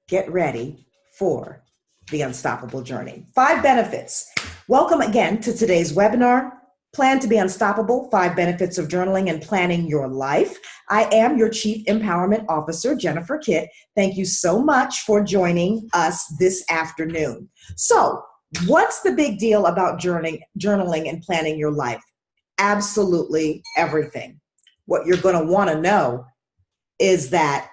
get ready for the Unstoppable Journey. 5 benefits. Welcome again to today's webinar, Plan to be Unstoppable, 5 Benefits of Journaling and Planning Your Life. I am your Chief Empowerment Officer, Jennifer Kitt. Thank you so much for joining us this afternoon. So, what's the big deal about journaling and planning your life? Absolutely everything. What you're going to want to know is that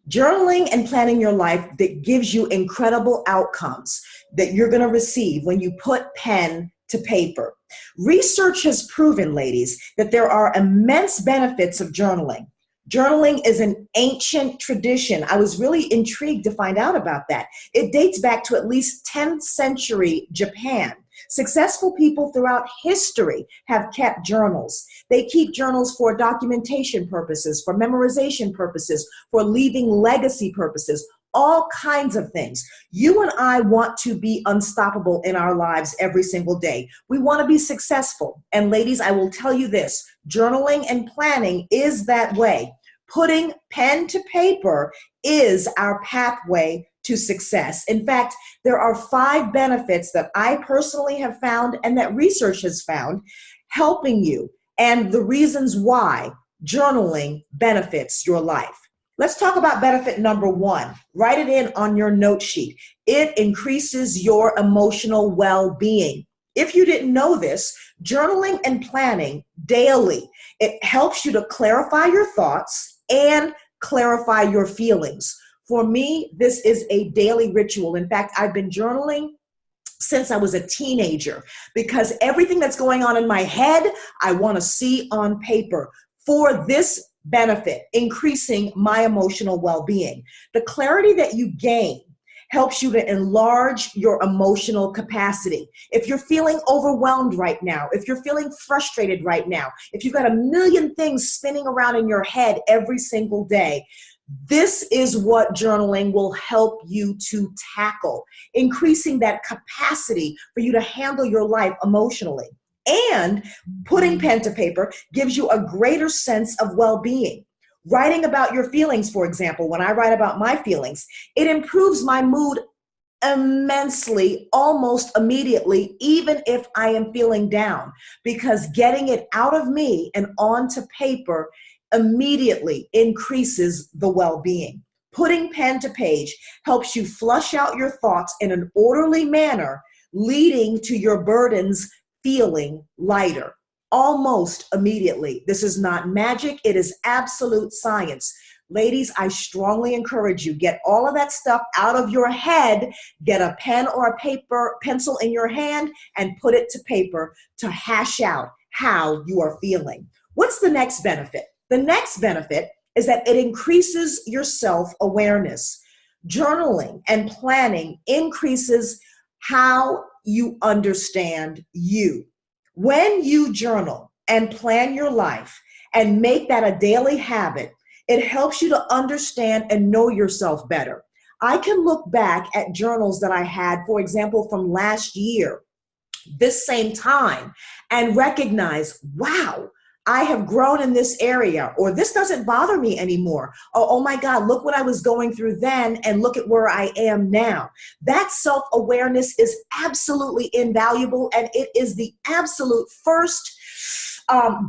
journaling and planning your life that gives you incredible outcomes that you're going to receive when you put pen to paper. Research has proven, ladies, that there are immense benefits of journaling. Journaling is an ancient tradition. I was really intrigued to find out about that. It dates back to at least 10th century Japan. Successful people throughout history have kept journals. They keep journals for documentation purposes, for memorization purposes, for leaving legacy purposes, all kinds of things. You and I want to be unstoppable in our lives every single day. We want to be successful. And ladies, I will tell you this, journaling and planning is that way. Putting pen to paper is our pathway to success. In fact, there are 5 benefits that I personally have found and that research has found helping you and the reasons why journaling benefits your life. Let's talk about benefit number 1. Write it in on your note sheet. It increases your emotional well-being. If you didn't know this, journaling and planning daily, it helps you to clarify your thoughts and clarify your feelings. For me, this is a daily ritual. In fact, I've been journaling since I was a teenager because everything that's going on in my head, I want to see on paper for this benefit, increasing my emotional well-being. The clarity that you gain helps you to enlarge your emotional capacity. If you're feeling overwhelmed right now, if you're feeling frustrated right now, if you've got a million things spinning around in your head every single day, this is what journaling will help you to tackle, increasing that capacity for you to handle your life emotionally. And putting pen to paper gives you a greater sense of well-being. Writing about your feelings, for example, when I write about my feelings, it improves my mood immensely, almost immediately, even if I am feeling down, because getting it out of me and onto paper immediately increases the well-being. Putting pen to page helps you flush out your thoughts in an orderly manner, leading to your burdens feeling lighter almost immediately. This is not magic. It is absolute science. Ladies, I strongly encourage you, get all of that stuff out of your head, get a pen or a pencil in your hand and put it to paper to hash out how you are feeling. What's the next benefit? The next benefit is that it increases your self-awareness. Journaling and planning increases how you understand you. When you journal and plan your life and make that a daily habit, it helps you to understand and know yourself better. I can look back at journals that I had, for example, from last year, this same time, and recognize, wow, I have grown in this area, or this doesn't bother me anymore. Oh my God, look what I was going through then and look at where I am now. That self-awareness is absolutely invaluable, and it is the absolute first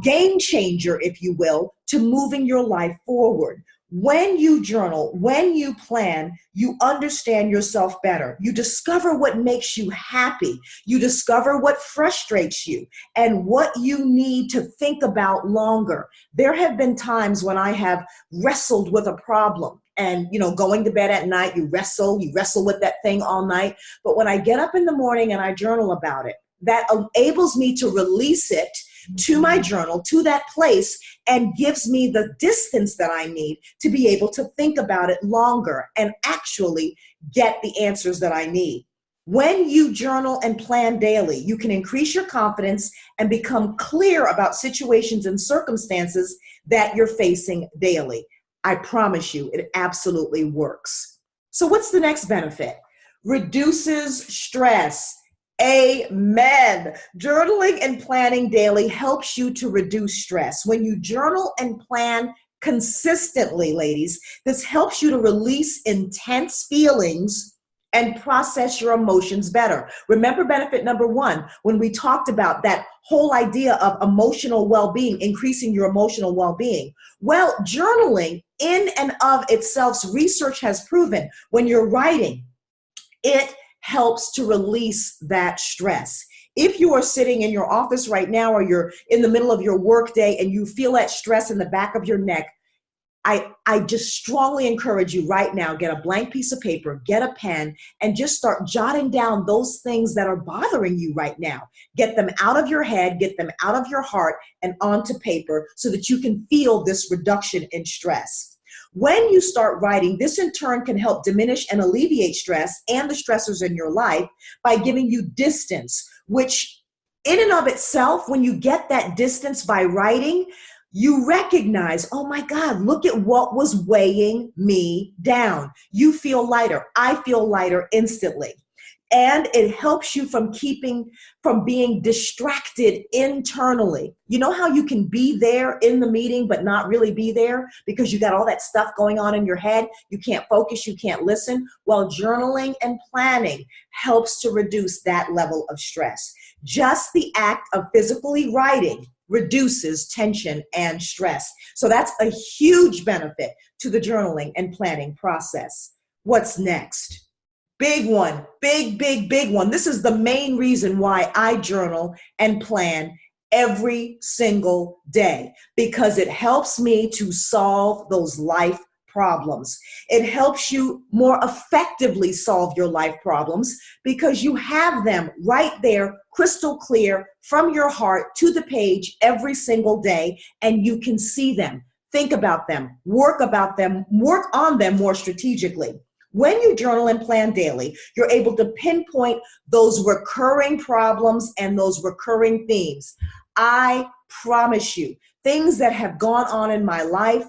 game changer, if you will, to moving your life forward. When you journal, when you plan, you understand yourself better. You discover what makes you happy. You discover what frustrates you and what you need to think about longer. There have been times when I have wrestled with a problem and, going to bed at night, you wrestle with that thing all night. But when I get up in the morning and I journal about it, that enables me to release it to my journal, to that place, and gives me the distance that I need to be able to think about it longer and actually get the answers that I need. When you journal and plan daily, you can increase your confidence and become clear about situations and circumstances that you're facing daily. I promise you, it absolutely works. So what's the next benefit? Reduces stress. Amen. Journaling and planning daily helps you to reduce stress. When you journal and plan consistently, ladies, this helps you to release intense feelings and process your emotions better. Remember benefit number one, when we talked about that whole idea of emotional well-being, increasing your emotional well-being. Well, journaling in and of itself, research has proven when you're writing, it helps to release that stress. If you are sitting in your office right now, or you're in the middle of your work day and you feel that stress in the back of your neck, I just strongly encourage you right now, get a blank piece of paper, get a pen, and just start jotting down those things that are bothering you right now. Get them out of your head, get them out of your heart and onto paper so that you can feel this reduction in stress. When you start writing, this in turn can help diminish and alleviate stress and the stressors in your life by giving you distance, which in and of itself, when you get that distance by writing, you recognize, oh my God, look at what was weighing me down. You feel lighter. I feel lighter instantly. And it helps you from being distracted internally. You know how you can be there in the meeting, but not really be there because you got all that stuff going on in your head. You can't focus, you can't listen. Well, journaling and planning helps to reduce that level of stress. Just the act of physically writing reduces tension and stress. So that's a huge benefit to the journaling and planning process. What's next? Big one, big one. This is the main reason why I journal and plan every single day, because it helps me to solve those life problems. It helps you more effectively solve your life problems because you have them right there, crystal clear from your heart to the page every single day, and you can see them, think about them, work on them more strategically. When you journal and plan daily, you're able to pinpoint those recurring problems and those recurring themes. I promise you, things that have gone on in my life,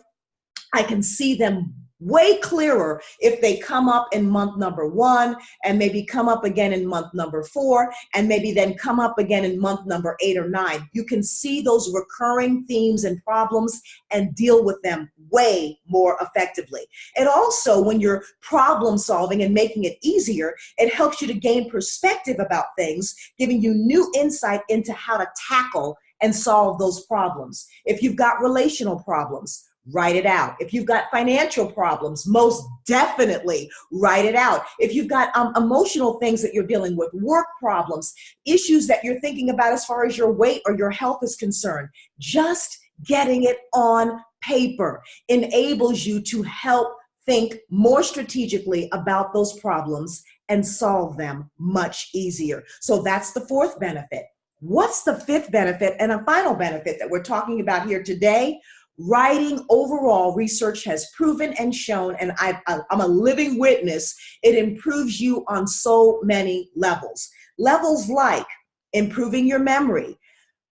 I can see them way clearer if they come up in month number 1 and maybe come up again in month number 4 and maybe then come up again in month number 8 or 9. You can see those recurring themes and problems and deal with them way more effectively. And also, when you're problem solving and making it easier, it helps you to gain perspective about things, giving you new insight into how to tackle and solve those problems. If you've got relational problems, write it out. If you've got financial problems, most definitely write it out. If you've got emotional things that you're dealing with, work problems, issues that you're thinking about as far as your weight or your health is concerned, just getting it on paper enables you to help think more strategically about those problems and solve them much easier. So that's the fourth benefit. What's the fifth benefit and a final benefit that we're talking about here today? Writing overall, research has proven and shown, and I'm a living witness, it improves you on so many levels. Levels like improving your memory.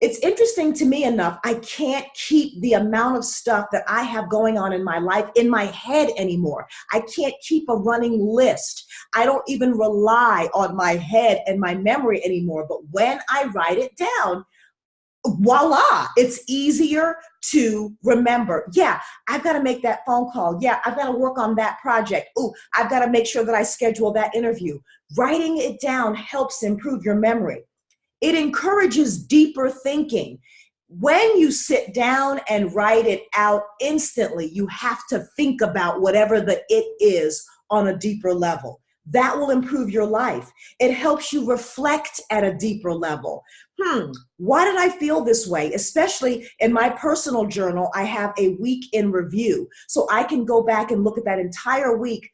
It's interesting to me enough, I can't keep the amount of stuff that I have going on in my life in my head anymore. I can't keep a running list. I don't even rely on my head and my memory anymore. But when I write it down, voila, it's easier to remember. Yeah, I've got to make that phone call. Yeah, I've got to work on that project. Ooh, I've got to make sure that I schedule that interview. Writing it down helps improve your memory. It encourages deeper thinking. When you sit down and write it out instantly, you have to think about whatever the it is on a deeper level. That will improve your life. It helps you reflect at a deeper level. Why did I feel this way? Especially in my personal journal, I have a week in review. So I can go back and look at that entire week.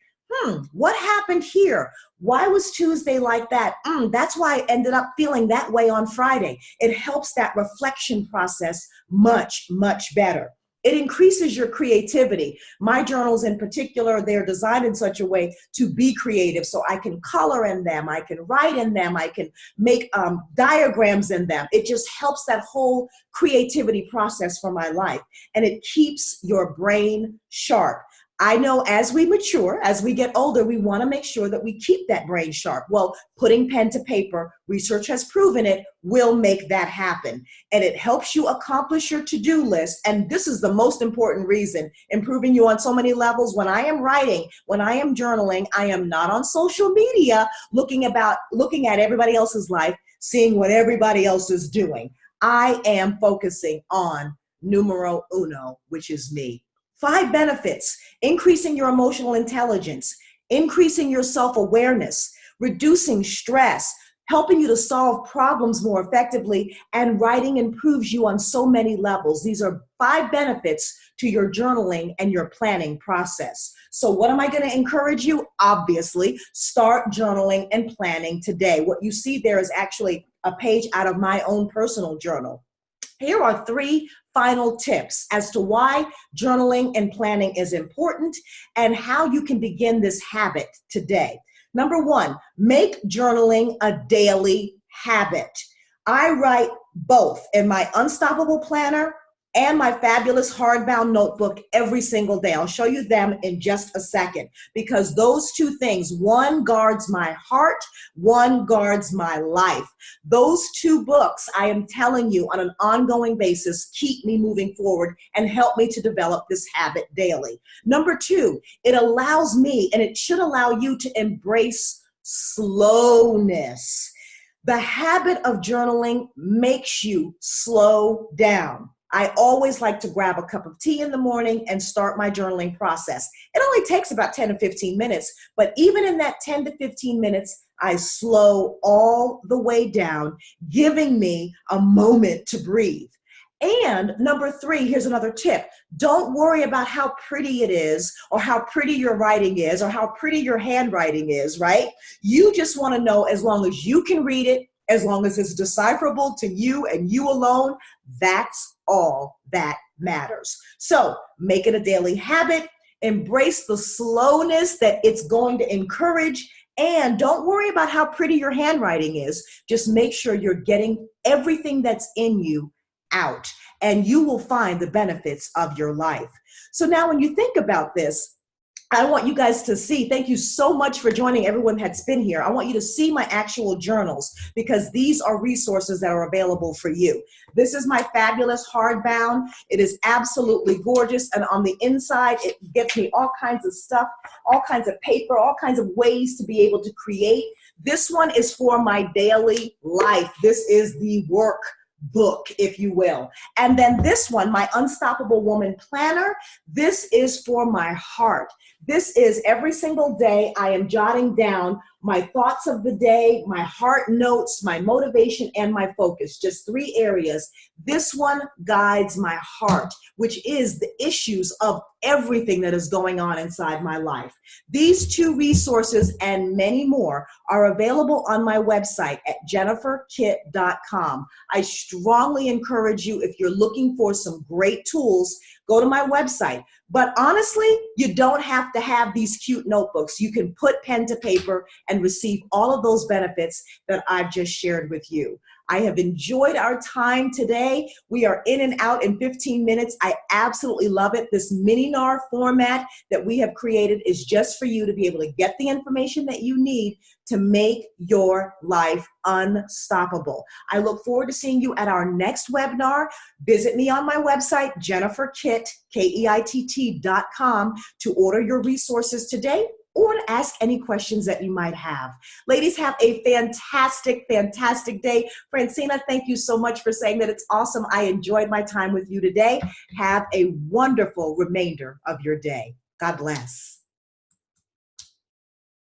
What happened here? Why was Tuesday like that? That's why I ended up feeling that way on Friday. It helps that reflection process much, much better. It increases your creativity. My journals in particular, they're designed in such a way to be creative. So I can color in them, I can write in them, I can make diagrams in them. It just helps that whole creativity process for my life. And it keeps your brain sharp. I know as we mature, as we get older, we want to make sure that we keep that brain sharp. Well, putting pen to paper, research has proven it, will make that happen. And it helps you accomplish your to-do list. And this is the most important reason, improving you on so many levels. When I am writing, when I am journaling, I am not on social media looking at everybody else's life, seeing what everybody else is doing. I am focusing on numero uno, which is me. 5 benefits: increasing your emotional intelligence, increasing your self-awareness, reducing stress, helping you to solve problems more effectively, and writing improves you on so many levels. These are 5 benefits to your journaling and your planning process. So what am I going to encourage you? Obviously, start journaling and planning today. What you see there is actually a page out of my own personal journal. Here are 3 final tips as to why journaling and planning is important and how you can begin this habit today. Number 1, make journaling a daily habit. I write both in my Unstoppable Planner and my fabulous hardbound notebook every single day. I'll show you them in just a second, because those 2 things, one guards my heart, one guards my life. Those 2 books, I am telling you, on an ongoing basis, keep me moving forward and help me to develop this habit daily. Number 2, it allows me, and it should allow you, to embrace slowness. The habit of journaling makes you slow down. I always like to grab a cup of tea in the morning and start my journaling process. It only takes about 10 to 15 minutes, but even in that 10 to 15 minutes, I slow all the way down, giving me a moment to breathe. And number 3, here's another tip. Don't worry about how pretty it is, or how pretty your writing is, or how pretty your handwriting is, right? You just want to know, as long as you can read it, as long as it's decipherable to you and you alone, that's all that matters. So make it a daily habit, embrace the slowness that it's going to encourage, and don't worry about how pretty your handwriting is. Just make sure you're getting everything that's in you out, and you will find the benefits of your life. So now when you think about this, I want you guys to see, thank you so much for joining everyone that's been here. I want you to see my actual journals, because these are resources that are available for you. This is my fabulous hardbound. It is absolutely gorgeous. And on the inside, it gets me all kinds of stuff, all kinds of paper, all kinds of ways to be able to create. This one is for my daily life. This is the work book, if you will. And then this one, my Unstoppable Woman Planner, this is for my heart. This is every single day I am jotting down my thoughts of the day, my heart notes, my motivation, and my focus. Just 3 areas. This one guides my heart, which is the issues of everything that is going on inside my life. These 2 resources and many more are available on my website at jenniferkitt.com. I strongly encourage you, if you're looking for some great tools, go to my website. But honestly, you don't have to have these cute notebooks. You can put pen to paper and receive all of those benefits that I've just shared with you. I have enjoyed our time today. We are in and out in 15 minutes. I absolutely love it. This mini-NAR format that we have created is just for you to be able to get the information that you need to make your life unstoppable. I look forward to seeing you at our next webinar. Visit me on my website, JenniferKitt, KEITT.com, to order your resources today, or to ask any questions that you might have. Ladies, have a fantastic, fantastic day. Francina, thank you so much for saying that it's awesome. I enjoyed my time with you today. Have a wonderful remainder of your day. God bless.